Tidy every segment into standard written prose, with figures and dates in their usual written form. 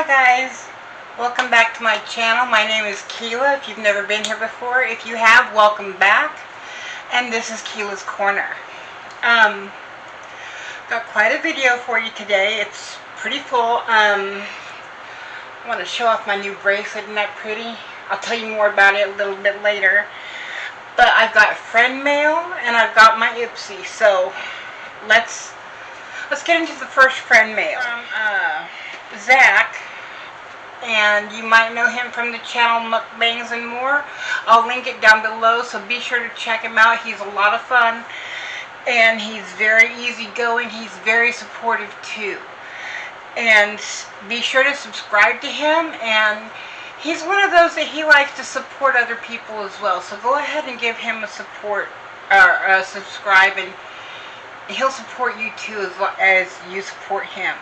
guys, welcome back to my channel. My name is Keela. If you've never been here before, if you have, welcome back. And this is Keela's Corner. Got quite a video for you today. It's pretty full. I want to show off my new bracelet. Isn't that pretty? I'll tell you more about it a little bit later. But I've got friend mail and I've got my Ipsy. So let's get into the first friend mail. Zach, and you might know him from the channel Mukbangs and More. I'll link it down below, so be sure to check him out. He's a lot of fun, and he's very easygoing. He's very supportive too. And be sure to subscribe to him, and he's one of those that he likes to support other people as well. So go ahead and give him a support, or a subscribe, and he'll support you too as you support him.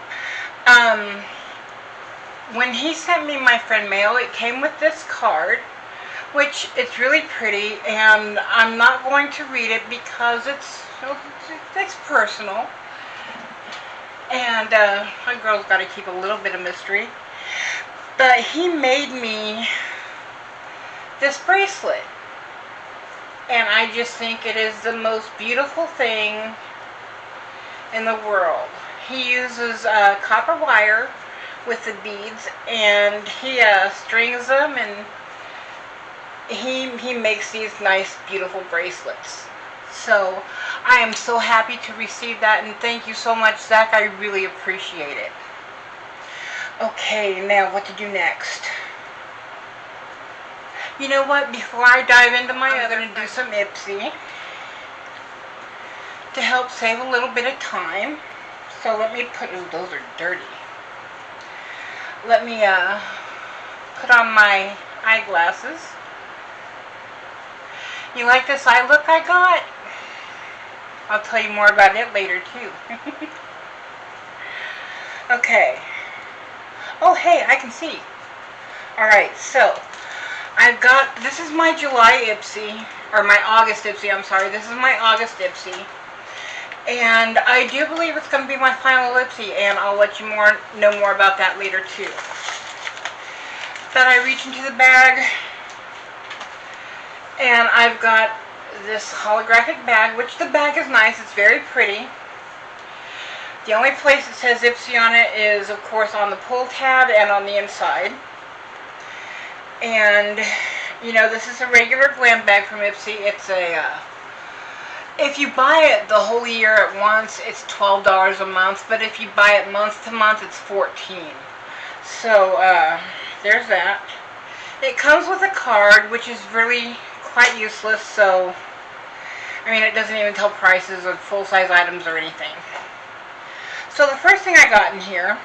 When he sent me my friend mail, it came with this card, which it's really pretty, and I'm not going to read it because it's personal, and my girl's got to keep a little bit of mystery. But he made me this bracelet, and I just think it is the most beautiful thing in the world. He uses copper wire with the beads, and he strings them, and he makes these nice, beautiful bracelets. So I am so happy to receive that, and thank you so much, Zach. I really appreciate it. Okay, now what to do next? You know what? Before I dive into my other, I'm going to do some Ipsy to help save a little bit of time. So let me put, ooh, those are dirty. Let me put on my eyeglasses. You like this eye look I got? I'll tell you more about it later too. Okay. Oh hey, I can see. Alright, so I've got, this is my July Ipsy, or my August Ipsy, I'm sorry. This is my August Ipsy. And I do believe it's going to be my final Ipsy, and I'll let you know more about that later too. Then I reach into the bag, and I've got this holographic bag, which the bag is nice. It's very pretty. The only place it says Ipsy on it is, of course, on the pull tab and on the inside. And, you know, this is a regular glam bag from Ipsy. It's a... if you buy it the whole year at once, it's $12 a month. But if you buy it month to month, it's $14. So, there's that. It comes with a card, which is really quite useless. So, I mean, it doesn't even tell prices of full-size items or anything. So, the first thing I got in here,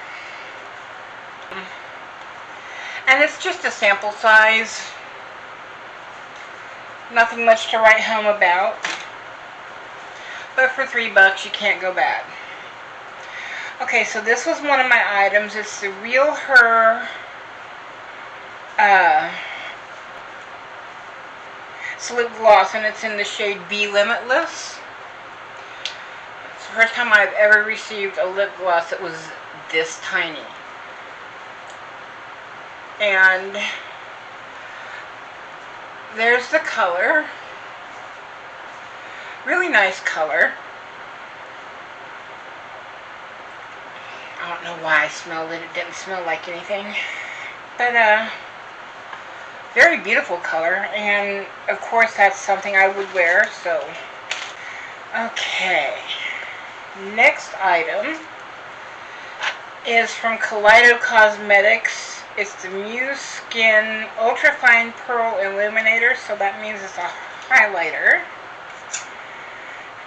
and it's just a sample size. Nothing much to write home about. But for $3, you can't go bad. Okay, so this was one of my items. It's the Real Her lip gloss, and it's in the shade Be Limitless. It's the first time I've ever received a lip gloss that was this tiny. And there's the color. Really nice color. I don't know why I smelled it. It didn't smell like anything. But, very beautiful color. And, of course, that's something I would wear, so. Okay. Next item is from Kaleido Cosmetics. It's the Muse Skin Ultra Fine Pearl Illuminator. So that means it's a highlighter.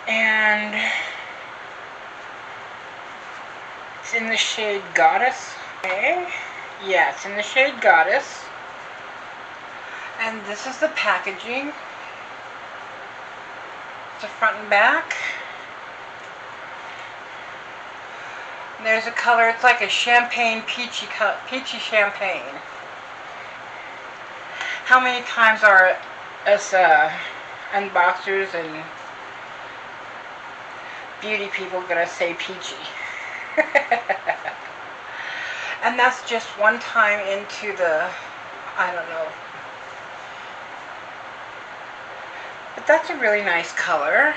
And it's in the shade Goddess. Okay. Yeah, it's in the shade Goddess. And this is the packaging. It's the front and back. And there's a color, it's like a champagne, peachy champagne. How many times are us unboxers and beauty people gonna say peachy? And that's just one time into the, I don't know. But that's a really nice color.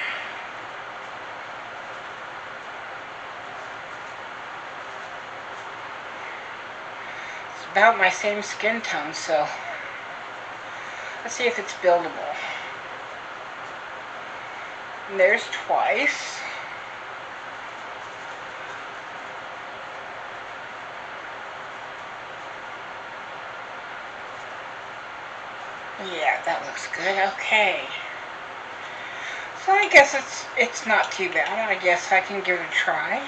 It's about my same skin tone, so let's see if it's buildable. And there's twice. Yeah, that looks good. Okay. So I guess it's not too bad. I guess I can give it a try.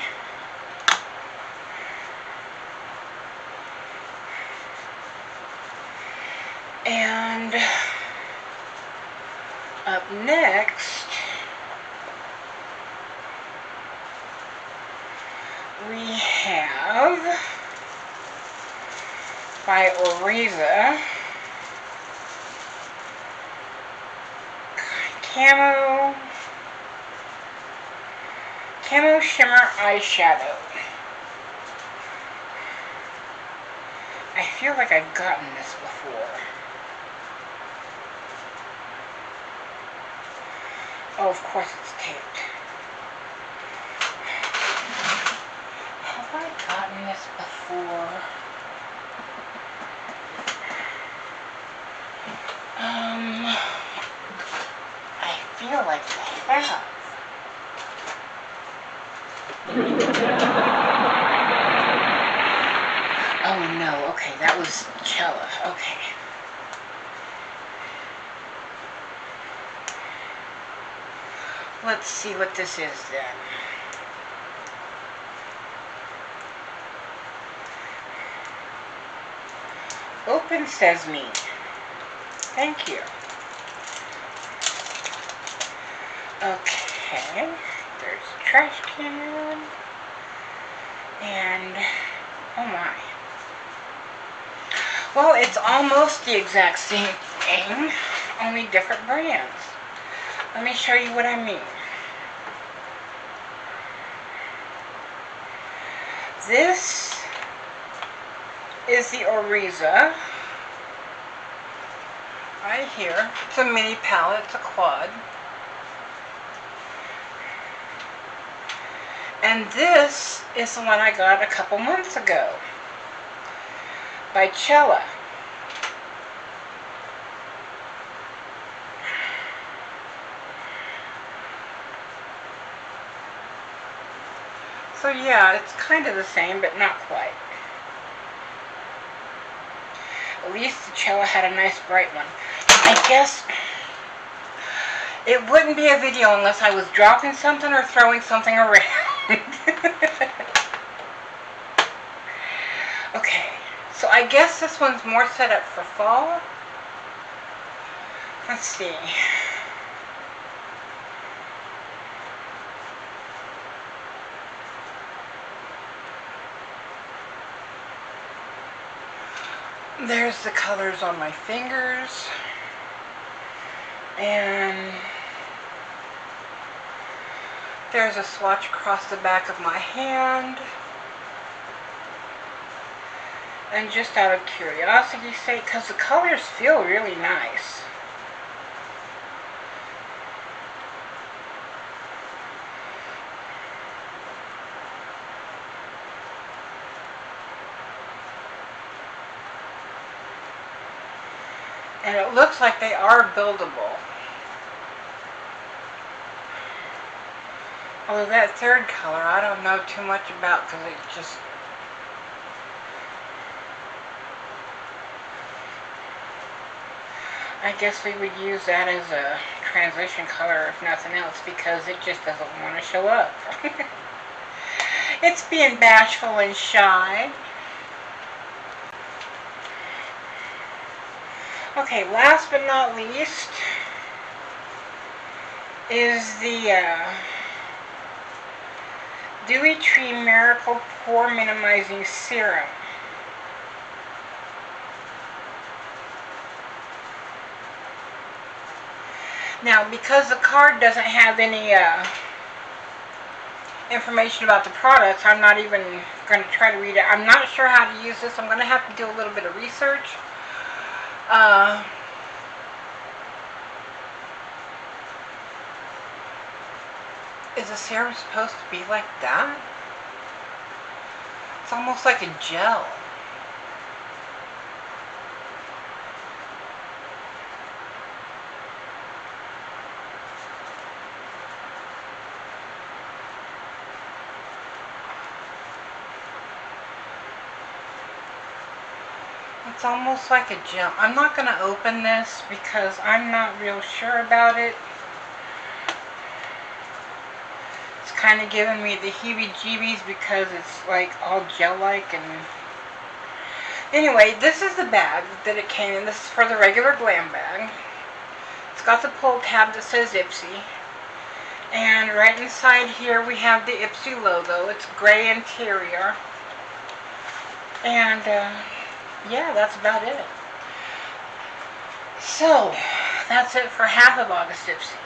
And up next, we have by Oriza Camo Shimmer Eyeshadow. I feel like I've gotten this before. Oh, of course it's taped. Have I gotten this before? I feel like I have. Oh no, okay, that was Cella, okay. Let's see what this is then. Open Sesame. Thank you. Okay, there's a trash can. And, oh my. Well, it's almost the exact same thing, only different brands. Let me show you what I mean. This is the Oriza. Right here. It's a mini palette, it's a quad. And this is the one I got a couple months ago by Cella. So yeah, it's kind of the same, but not quite. At least the Cella had a nice bright one. I guess it wouldn't be a video unless I was dropping something or throwing something around. Okay, so I guess this one's more set up for fall. Let's see. There's the colors on my fingers. And there's a swatch across the back of my hand. And just out of curiosity's sake, because the colors feel really nice. And it looks like they are buildable. Although that third color, I don't know too much about because it just... I guess we would use that as a transition color if nothing else because it just doesn't want to show up. It's being bashful and shy. Okay, last but not least is the Dewy Tree Miracle Pore Minimizing Serum. Now, because the card doesn't have any information about the products. I'm not even going to try to read it. I'm not sure how to use this. I'm going to have to do a little bit of research. Is the serum supposed to be like that? It's almost like a gel. It's almost like a gel. I'm not going to open this because I'm not real sure about it. It's kind of giving me the heebie-jeebies because it's like all gel-like. And anyway, this is the bag that it came in. This is for the regular glam bag. It's got the pull tab that says Ipsy. And right inside here we have the Ipsy logo. It's gray interior. And yeah, that's about it. So, that's it for half of August Ipsy.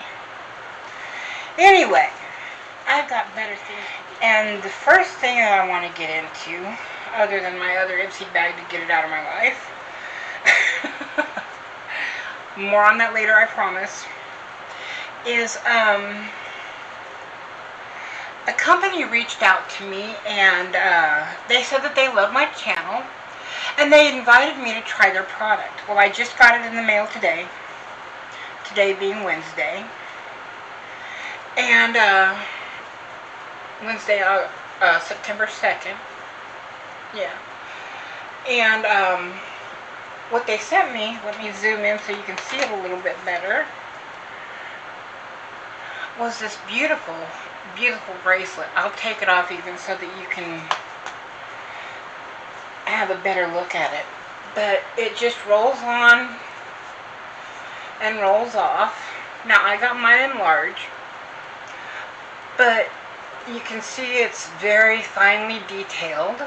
Anyway, I've got better things to do. And the first thing that I want to get into, other than my other Ipsy bag to get it out of my life, more on that later, I promise, is a company reached out to me and they said that they love my channel. And they invited me to try their product. Well, I just got it in the mail today. Today being Wednesday. And, Wednesday, September 2nd. Yeah. And, what they sent me, let me zoom in so you can see it a little bit better, was this beautiful, beautiful bracelet. I'll take it off even so that you can have a better look at it. But it just rolls on and rolls off. Now I got mine in large, but you can see it's very finely detailed,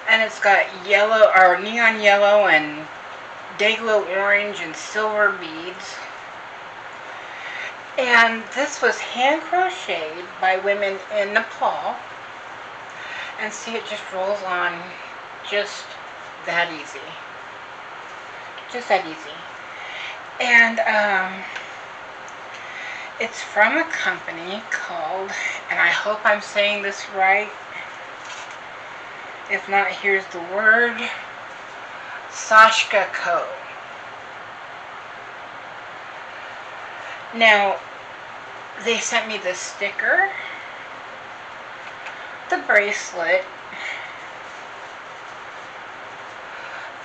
and it's got yellow or neon yellow and dayglow orange and silver beads. And this was hand crocheted by women in Nepal. And see, it just rolls on just that easy. Just that easy. And it's from a company called, and I hope I'm saying this right, if not, here's the word, Sashka Co. Now, they sent me the sticker, the bracelet,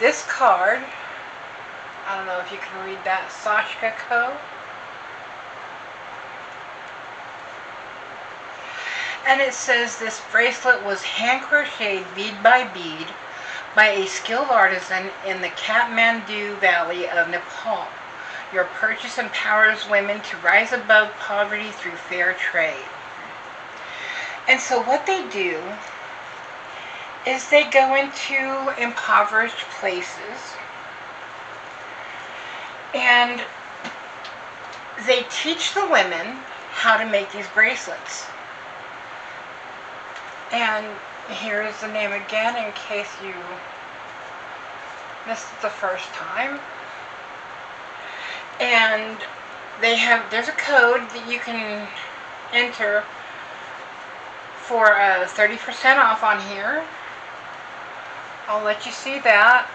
this card, I don't know if you can read that, Sashka Co. And it says this bracelet was hand crocheted bead by bead by a skilled artisan in the Kathmandu Valley of Nepal. Your purchase empowers women to rise above poverty through fair trade. And so what they do is they go into impoverished places and they teach the women how to make these bracelets. And here is the name again in case you missed it the first time. And there's a code that you can enter for 30% off on here. I'll let you see that.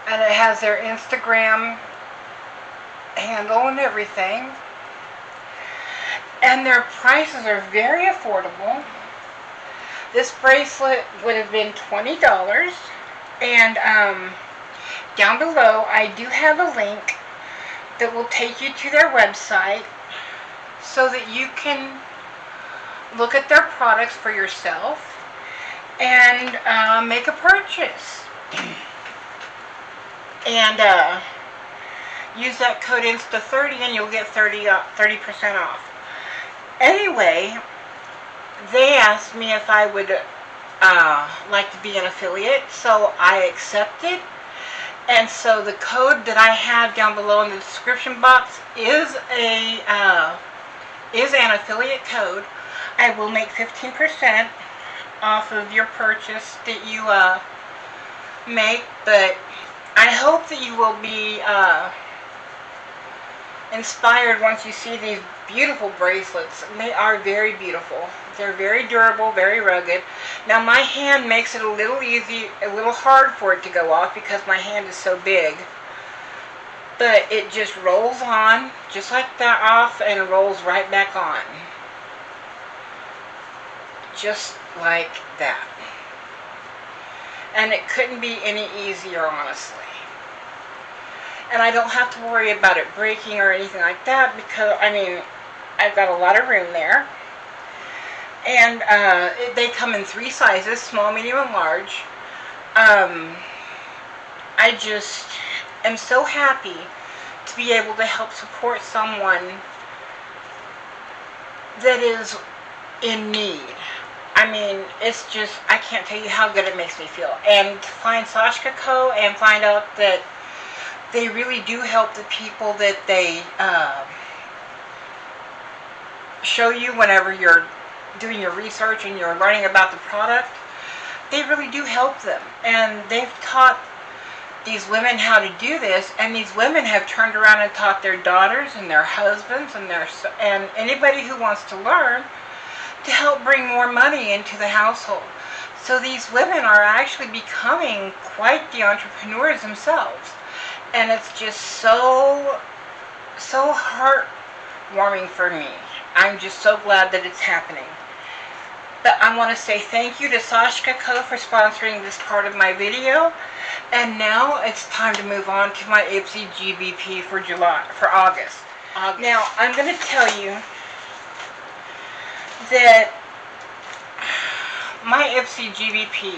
And it has their Instagram handle and everything. And their prices are very affordable. This bracelet would have been $20. And down below I do have a link that will take you to their website so that you can look at their products for yourself and make a purchase. And use that code INSTA30 and you'll get 30% off. Anyway, they asked me if I would like to be an affiliate, so I accepted. And so the code that I have down below in the description box is a is an affiliate code. I will make 15% off of your purchase that you make, but I hope that you will be inspired once you see these beautiful bracelets. They are very beautiful. They're very durable, very rugged. Now my hand makes it a little hard for it to go off because my hand is so big. But it just rolls on, just like that, off, and rolls right back on. Just like that. And it couldn't be any easier, honestly. And I don't have to worry about it breaking or anything like that because, I mean, I've got a lot of room there. And they come in 3 sizes, small, medium, and large. I just am so happy to be able to help support someone that is in need. I mean, it's just, I can't tell you how good it makes me feel. And to find Sashka Co. and find out that they really do help the people that they show you whenever you're doing your research and you're learning about the product. They really do help them. And they've taught these women how to do this, and these women have turned around and taught their daughters and their husbands and anybody who wants to learn, to help bring more money into the household. So these women are actually becoming quite the entrepreneurs themselves. And it's just so heartwarming for me. I'm just so glad that it's happening. But I want to say thank you to Sashka Co. for sponsoring this part of my video. And now it's time to move on to my Ipsy GBP for August. Now, I'm going to tell you that my Ipsy GBP,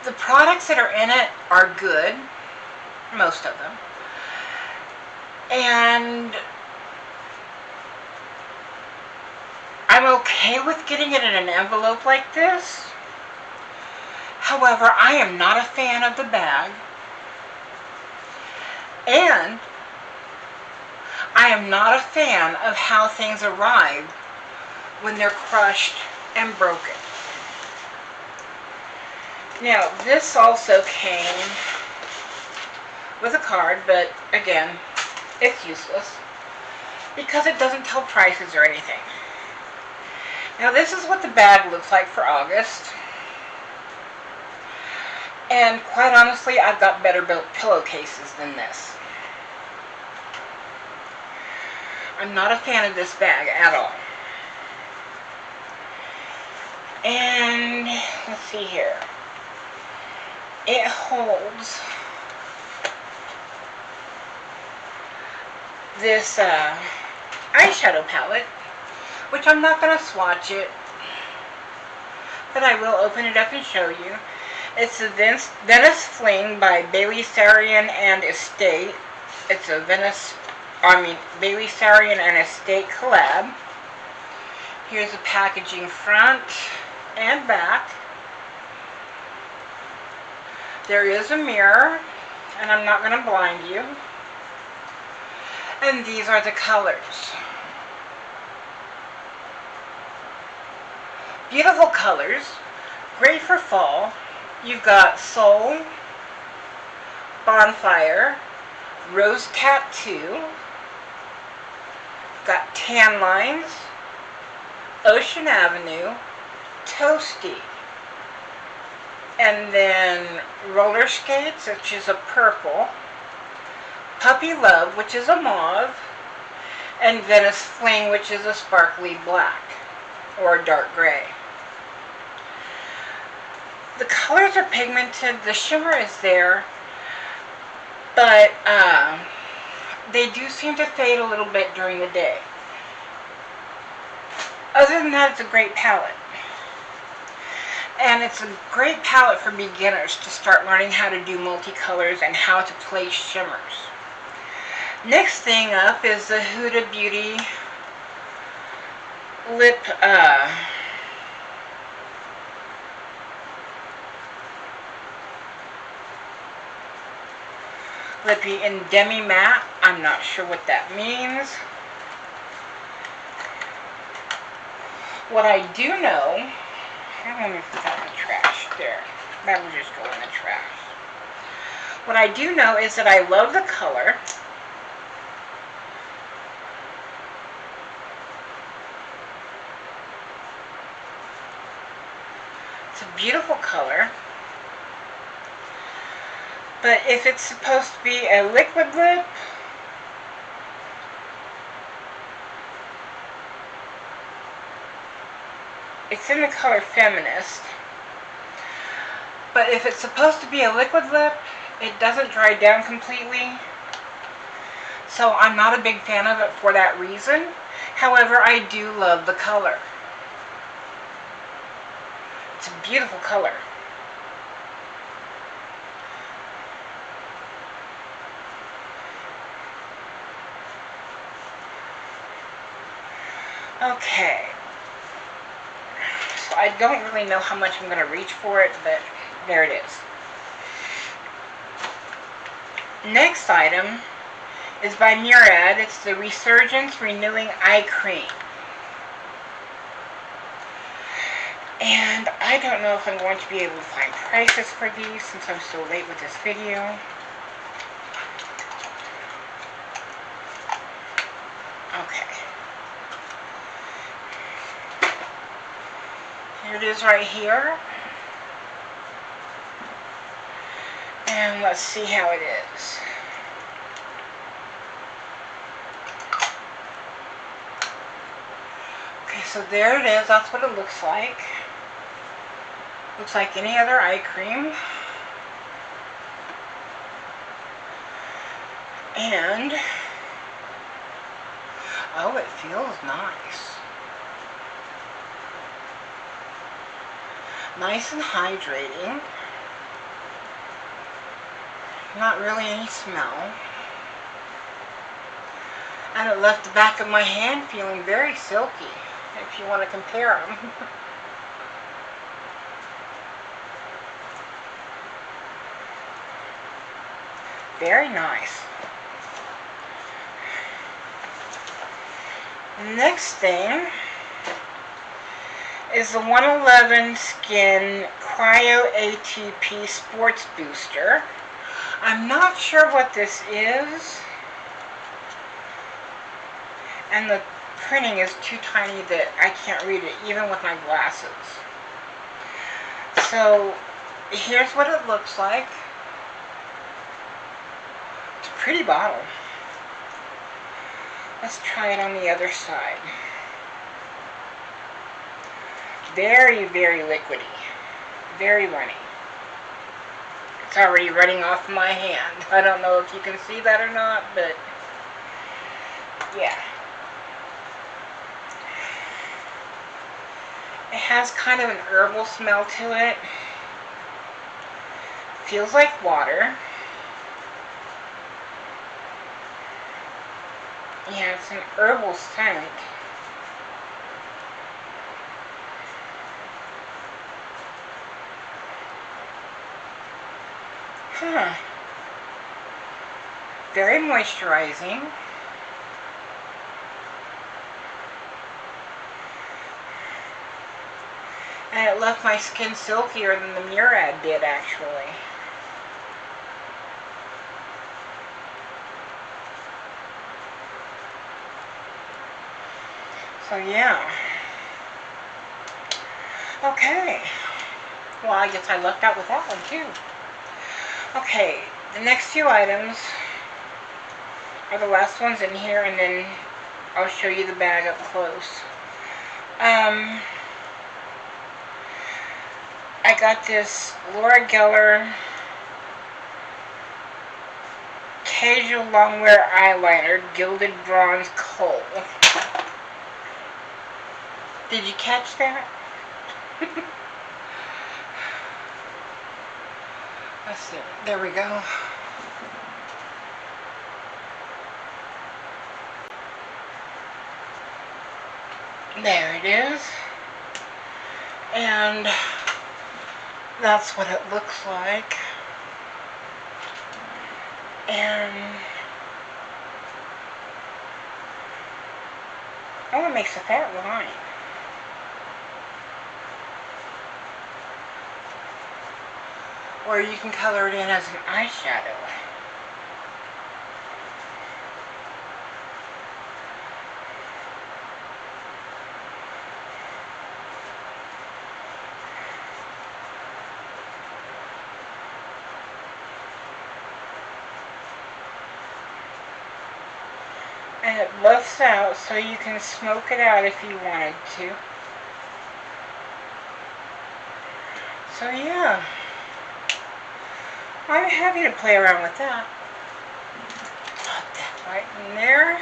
the products that are in it are good, most of them, and I'm okay with getting it in an envelope like this. However, I am not a fan of the bag, and I am not a fan of how things arrive when they're crushed and broken. Now, this also came with a card, but again, it's useless because it doesn't tell prices or anything. Now, this is what the bag looks like for August. And quite honestly, I've got better built pillowcases than this. I'm not a fan of this bag at all. And let's see here. It holds this eyeshadow palette, which I'm not going to swatch it, but I will open it up and show you. It's a Venice Fling by Bailey Sarian and Estate. It's a Bailey Sarian and Estate collab. Here's the packaging front and back. There is a mirror, and I'm not going to blind you. And these are the colors. Beautiful colors, great for fall. You've got Soul, Bonfire, Rose Tattoo, got Tan Lines, Ocean Avenue, Toasty, and then Roller Skates, which is a purple, Puppy Love, which is a mauve, and Venice Fling, which is a sparkly black or a dark gray. The colors are pigmented, the shimmer is there, but they do seem to fade a little bit during the day. Other than that, it's a great palette. And it's a great palette for beginners to start learning how to do multicolors and how to place shimmers. Next thing up is the Huda Beauty Lippy in Demi Matte. I'm not sure what that means. What I do know, let me put that in the trash there. That will just go in the trash. What I do know is that I love the color. It's a beautiful color. But if it's supposed to be a liquid lip, it's in the color Feminist. But if it's supposed to be a liquid lip, it doesn't dry down completely. So I'm not a big fan of it for that reason. However, I do love the color. It's a beautiful color. Okay. So I don't really know how much I'm going to reach for it, but there it is. Next item is by Murad. It's the Resurgence Renewing Eye Cream. And I don't know if I'm going to be able to find prices for these since I'm so late with this video. Okay. Here it is right here. And let's see how it is. Okay, so there it is. That's what it looks like. Looks like any other eye cream. And, oh, it feels nice. Nice and hydrating. Not really any smell. And it left the back of my hand feeling very silky, if you want to compare them. Very nice. Next thing is the 111 Skin Cryo ATP Sports Booster. I'm not sure what this is. And the printing is too tiny that I can't read it, even with my glasses. So, here's what it looks like. It's a pretty bottle. Let's try it on the other side. Very, very liquidy. Very runny. It's already running off my hand. I don't know if you can see that or not, but yeah. It has kind of an herbal smell to it. Feels like water. Yeah, it's an herbal scent. Huh. Very moisturizing. And it left my skin silkier than the Murad did, actually. So yeah. Okay. Well, I guess I lucked out with that one too. Okay, the next few items are the last ones in here, and then I'll show you the bag up close. I got this Laura Geller Casual Longwear Eyeliner, Gilded Bronze Kohl. Did you catch that? Let's see. There we go. There it is. And that's what it looks like. And Oh, it makes a fat line. Or you can color it in as an eyeshadow. And it buffs out so you can smoke it out if you wanted to. So yeah, I'm happy to play around with that. Put that right in there.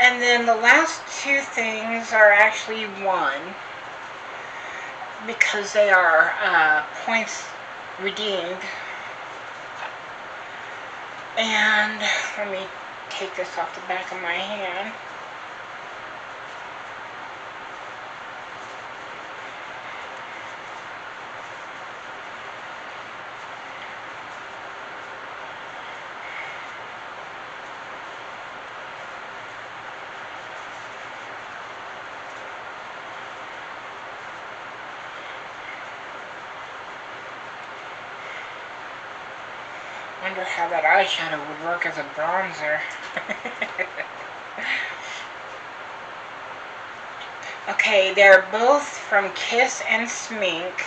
And then the last two things are actually one, because they are points redeemed. And let me take this off the back of my hand. Wonder how that eyeshadow would work as a bronzer. Okay, they're both from Kiss and Smink,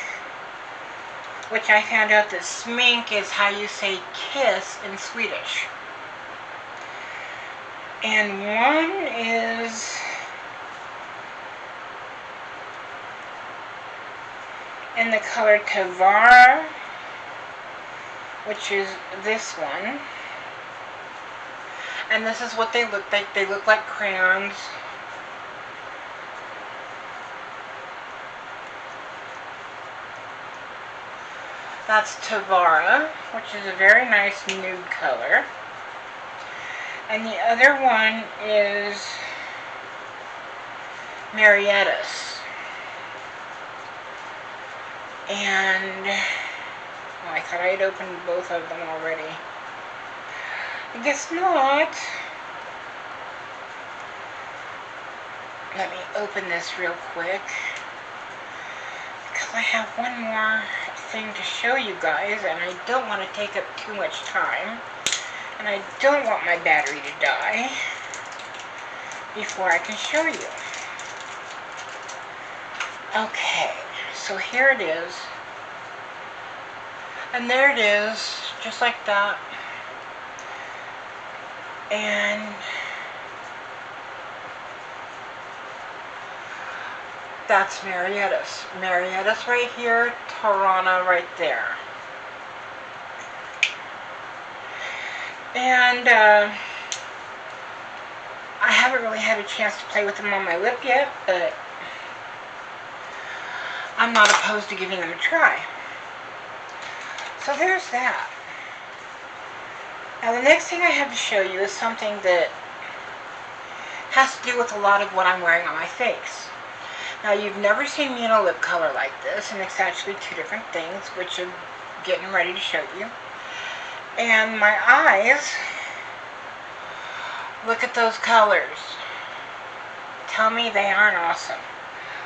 which I found out that Smink is how you say kiss in Swedish. And one is in the color Tavara, which is this one. And this is what they look like. They look like crayons. That's Tavara, which is a very nice nude color. And the other one is Mariettas. And I thought I had opened both of them already. I guess not. Let me open this real quick, because I have one more thing to show you guys, and I don't want to take up too much time, and I don't want my battery to die before I can show you. Okay, so here it is. And there it is, just like that. And that's Mariettas. Mariettas right here, Tarana right there. And I haven't really had a chance to play with them on my lip yet, but I'm not opposed to giving them a try. So there's that. Now the next thing I have to show you is something that has to do with a lot of what I'm wearing on my face. Now you've never seen me in a lip color like this, and it's actually two different things, which I'm getting ready to show you. And my eyes, look at those colors. Tell me they aren't awesome.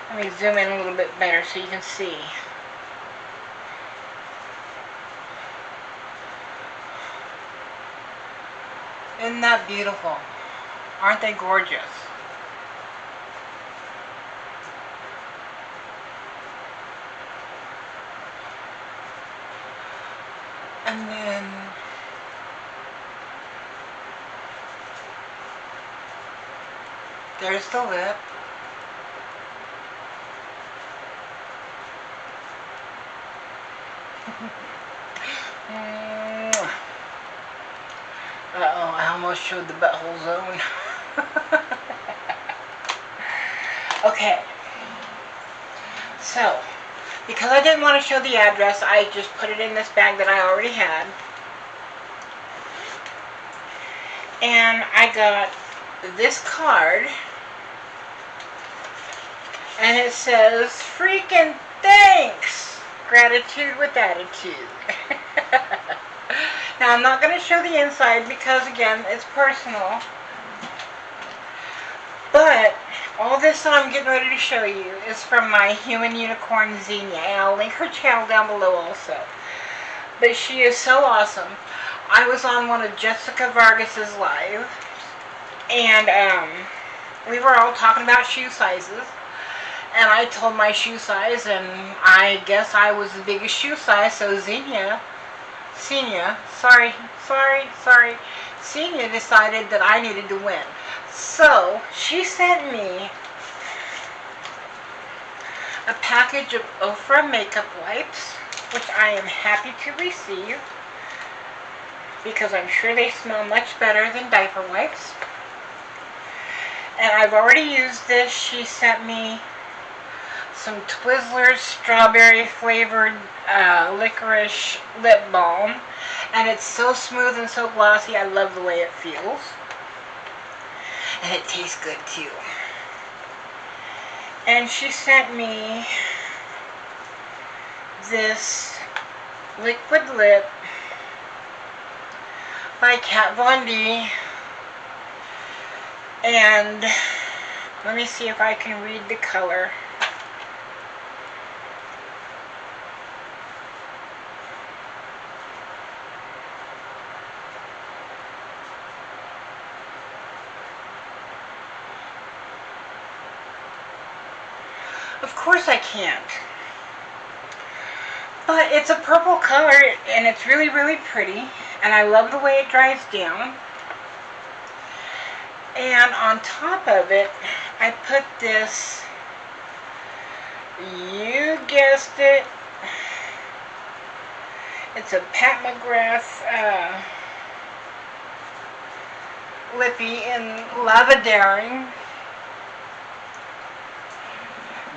Let me zoom in a little bit better so you can see. Isn't that beautiful? Aren't they gorgeous? And then there's the lip. Uh-oh, I almost showed the butthole zone. Okay. So, because I didn't want to show the address, I just put it in this bag that I already had. And I got this card. And it says, freaking thanks! Gratitude with attitude. Now, I'm not going to show the inside because, again, it's personal. But But all this that I'm getting ready to show you is from my human unicorn Xinia, and I'll link her channel down below also. But she is so awesome. I was on one of Jessica Vargas's live, and we were all talking about shoe sizes, and I told my shoe size, and I guess I was the biggest shoe size, so Xinia decided that I needed to win. So she sent me a package of Ofra makeup wipes, which I am happy to receive because I'm sure they smell much better than diaper wipes. And I've already used this. She sent me some Twizzlers strawberry flavored licorice lip balm, and it's so smooth and so glossy. I love the way it feels, and it tastes good too. And she sent me this liquid lip by Kat Von D, and let me see if I can read the color. Of course I can't. But it's a purple color, and it's really, really pretty, and I love the way it dries down. And on top of it, I put this, you guessed it, it's a Pat McGrath lippy in Lava Daring.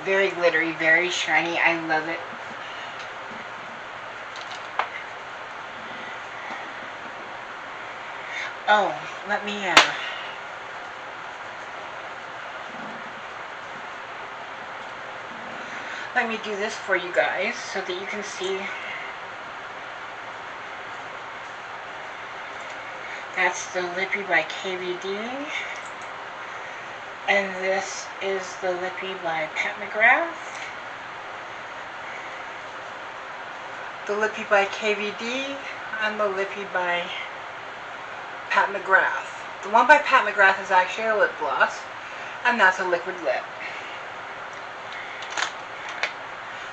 Very glittery, very shiny. I love it. Oh, let me do this for you guys so that you can see. That's the Lippy by KVD. And this is the Lippy by Pat McGrath. The Lippy by KVD and the Lippy by Pat McGrath. The one by Pat McGrath is actually a lip gloss, and that's a liquid lip.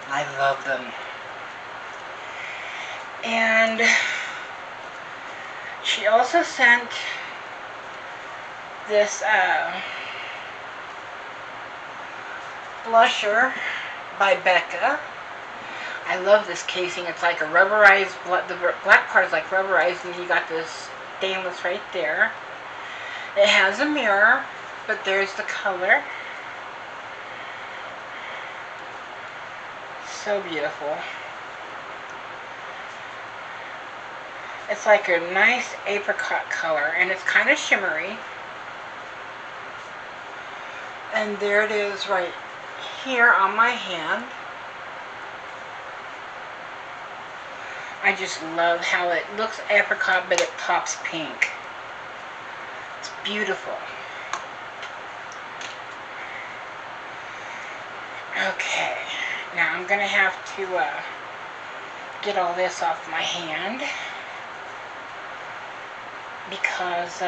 I love them. And she also sent this blusher by Becca. I love this casing. It's like a rubberized, the black part is like rubberized, and you got this stainless right there. It has a mirror, but there's the color. So beautiful. It's like a nice apricot color, and it's kind of shimmery. And there it is right here on my hand. I just love how it looks apricot, but it pops pink. It's beautiful. Okay, now I'm going to have to get all this off my hand because,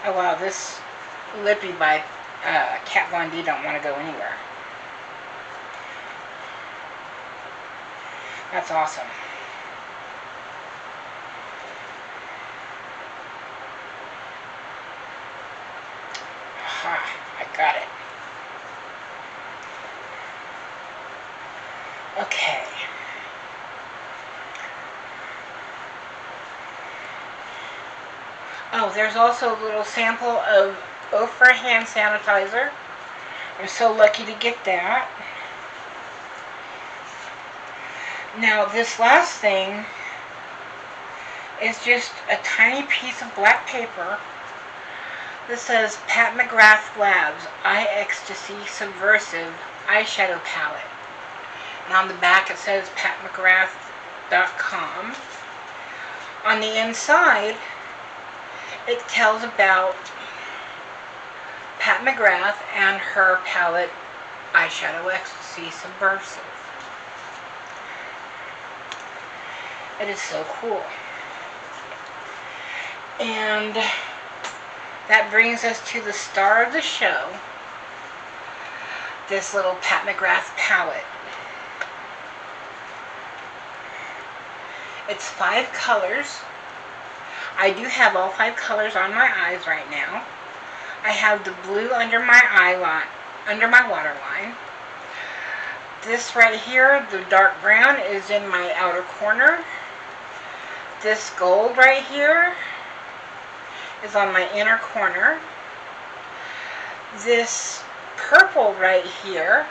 oh wow, this Lippy by Kat Von D don't want to go anywhere. That's awesome. Aha, I got it. Okay. Oh, there's also a little sample of Ofra hand sanitizer. I'm so lucky to get that. Now, this last thing is just a tiny piece of black paper. This says Pat McGrath Labs Eye Ecstasy Subversive Eyeshadow Palette. And on the back it says patmcgrath.com. On the inside, it tells about Pat McGrath and her palette Eyeshadow Ecstasy Subversive. It is so cool. And that brings us to the star of the show, this little Pat McGrath palette. It's 5 colors. I do have all 5 colors on my eyes right now. I have the blue under my eye line, under my waterline. This right here, the dark brown, is in my outer corner. This gold right here is on my inner corner. This purple right here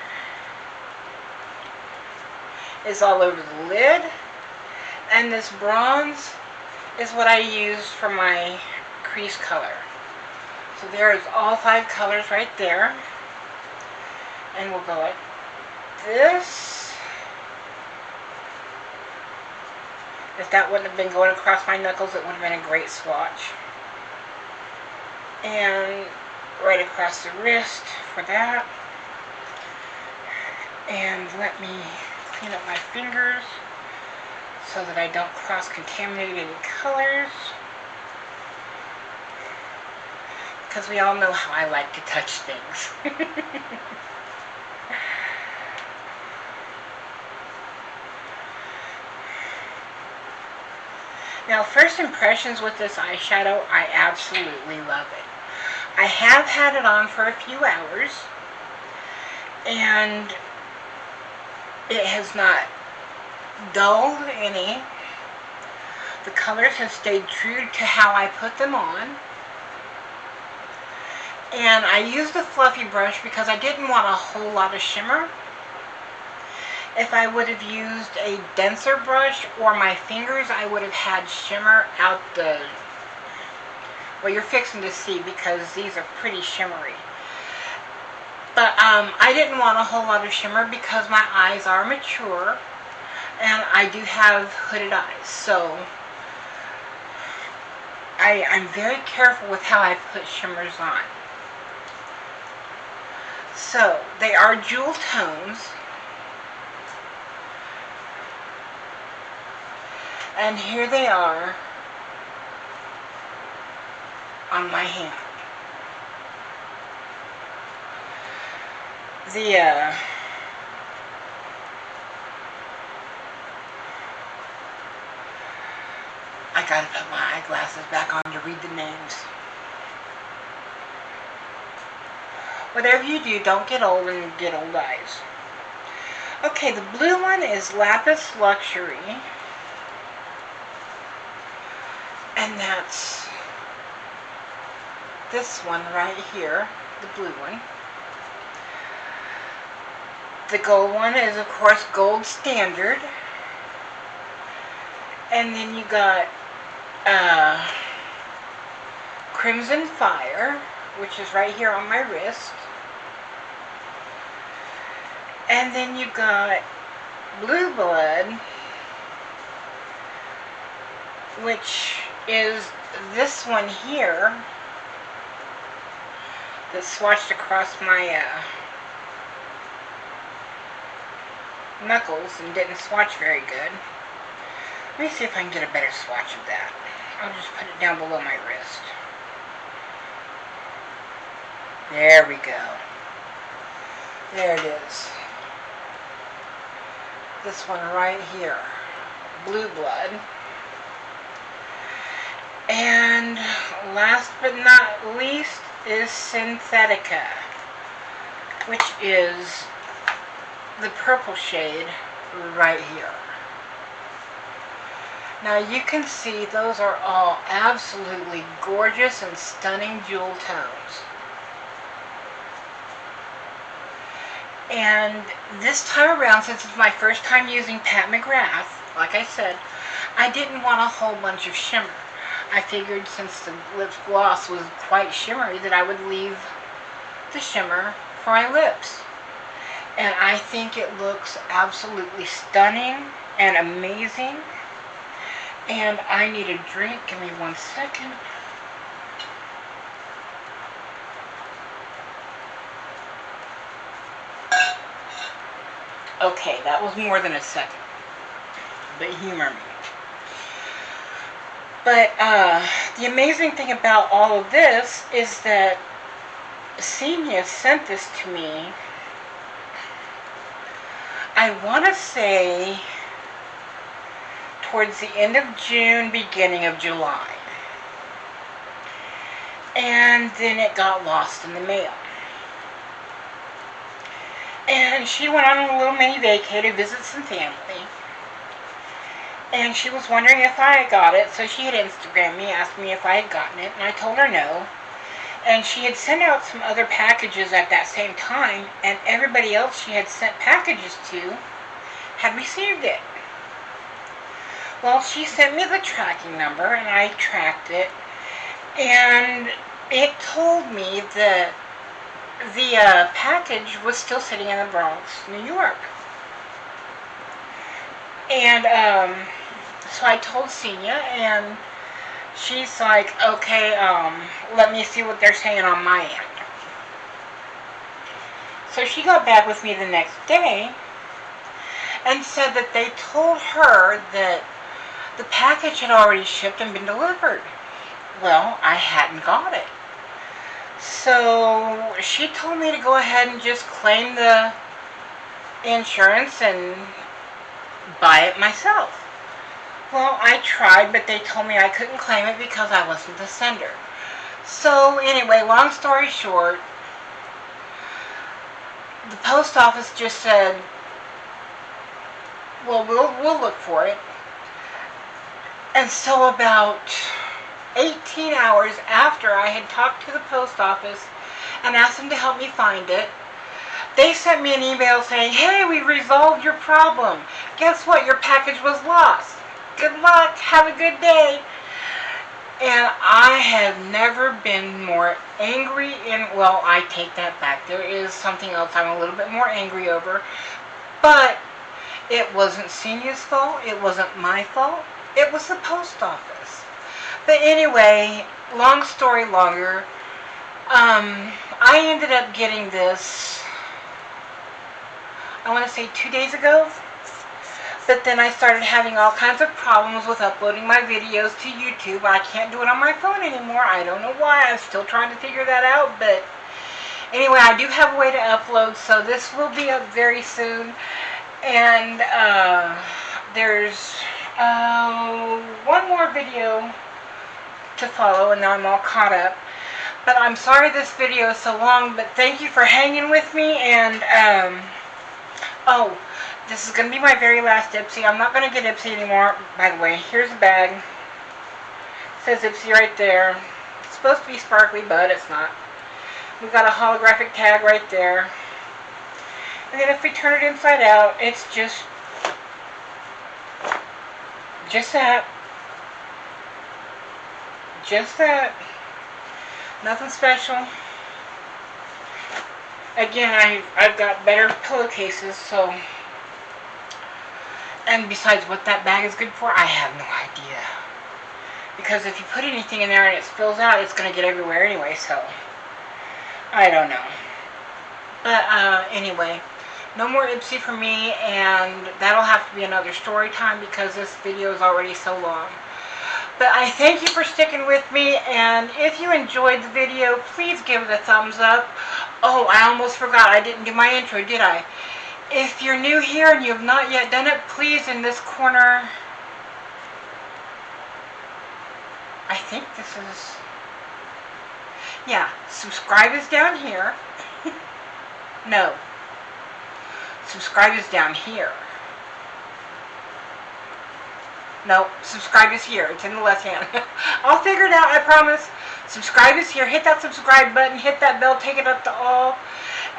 is all over the lid. And this bronze is what I use for my crease color. So there's all 5 colors right there. And we'll go like this. If that wouldn't have been going across my knuckles, it would have been a great swatch. And right across the wrist for that. And let me clean up my fingers so that I don't cross-contaminate any colors. Because we all know how I like to touch things. Now, first impressions with this eyeshadow, I absolutely love it. I have had it on for a few hours, and it has not dulled any. The colors have stayed true to how I put them on. And I used a fluffy brush because I didn't want a whole lot of shimmer. If I would have used a denser brush or my fingers, I would have had shimmer out the... Well, you're fixing to see because these are pretty shimmery. But I didn't want a whole lot of shimmer because my eyes are mature. And I do have hooded eyes, so I'm very careful with how I put shimmers on. So, they are jewel tones. And here they are on my hand. I gotta put my eyeglasses back on to read the names. Whatever you do, don't get old and get old eyes. Okay, the blue one is Lapis Luxury. And that's this one right here, the blue one. The gold one is, of course, Gold Standard. And then you got Crimson Fire, which is right here on my wrist. And then you got Blue Blood, which is this one here that's swatched across my knuckles and didn't swatch very good. Let me see if I can get a better swatch of that. I'll just put it down below my wrist. There we go. There it is. This one right here. Blue Blood. And last but not least is Synthetica, which is the purple shade right here. Now you can see those are all absolutely gorgeous and stunning jewel tones. And this time around, since it's my first time using Pat McGrath, like I said, I didn't want a whole bunch of shimmer. I figured since the lip gloss was quite shimmery that I would leave the shimmer for my lips. And I think it looks absolutely stunning and amazing. And I need a drink. Give me 1 second. Okay, that was more than a second. But humor me. But the amazing thing about all of this is that Xinia sent this to me, I want to say, towards the end of June, beginning of July. And then it got lost in the mail. And she went on a little mini vacay to visit some family. And she was wondering if I had got it, so she had Instagrammed me, asked me if I had gotten it, and I told her no. And she had sent out some other packages at that same time, and everybody else she had sent packages to had received it. Well, she sent me the tracking number, and I tracked it, and it told me that the package was still sitting in the Bronx, New York. And so I told Xinia, and she's like, okay, let me see what they're saying on my end. So she got back with me the next day and said that they told her that the package had already shipped and been delivered. Well, I hadn't got it. So she told me to go ahead and just claim the insurance and buy it myself. Well, I tried, but they told me I couldn't claim it because I wasn't the sender. So anyway, long story short, the post office just said, well, we'll look for it. And so about 18 hours after I had talked to the post office and asked them to help me find it, they sent me an email saying, hey, we resolved your problem. Guess what? Your package was lost. Good luck. Have a good day. And I have never been more angry well, I take that back. There is something else I'm a little bit more angry over. But it wasn't Xinia's fault. It wasn't my fault. It was the post office. But anyway, long story longer, I ended up getting this, I want to say 2 days ago. But then I started having all kinds of problems with uploading my videos to YouTube. I can't do it on my phone anymore. I don't know why. I'm still trying to figure that out. But anyway, I do have a way to upload, so this will be up very soon. And there's one more video to follow, and now I'm all caught up. But I'm sorry this video is so long, but thank you for hanging with me. And oh, this is going to be my very last Ipsy. I'm not going to get Ipsy anymore. By the way, here's the bag. It says Ipsy right there. It's supposed to be sparkly, but it's not. We've got a holographic tag right there. And then if we turn it inside out, it's just that. Just that. Nothing special. Again, I've got better pillowcases, so... And besides what that bag is good for, I have no idea. Because if you put anything in there and it spills out, it's going to get everywhere anyway, so... I don't know. But, anyway, no more Ipsy for me, and that'll have to be another story time because this video is already so long. But I thank you for sticking with me, and if you enjoyed the video, please give it a thumbs up. Oh, I almost forgot. I didn't do my intro, did I? If you're new here and you have not yet done it, please, in this corner, I think this is, yeah, subscribe is down here. No, subscribe is down here. No, subscribe is here. It's in the left hand. I'll figure it out, I promise. Subscribe is here. Hit that subscribe button. Hit that bell. Take it up to all.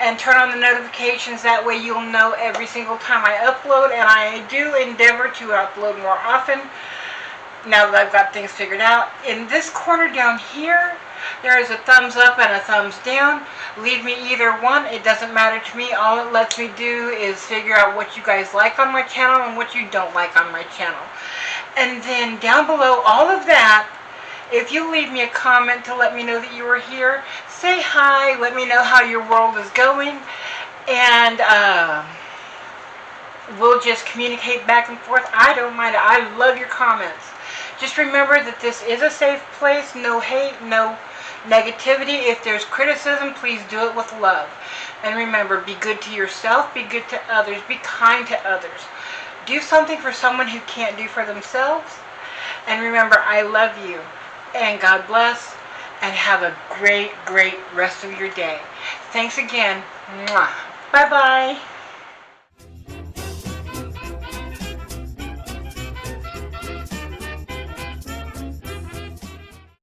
And turn on the notifications. That way you'll know every single time I upload. And I do endeavor to upload more often now that I've got things figured out. In this corner down here, there is a thumbs up and a thumbs down. Leave me either one. It doesn't matter to me. All it lets me do is figure out what you guys like on my channel and what you don't like on my channel. And then down below all of that, if you leave me a comment to let me know that you were here, say hi, let me know how your world is going, and we'll just communicate back and forth. I don't mind it. I love your comments. Just remember that this is a safe place. No hate, no negativity. If there's criticism, please do it with love. And remember, be good to yourself, be good to others, be kind to others. Do something for someone who can't do for themselves. And remember, I love you. And God bless. And have a great, great rest of your day. Thanks again. Mwah. Bye-bye.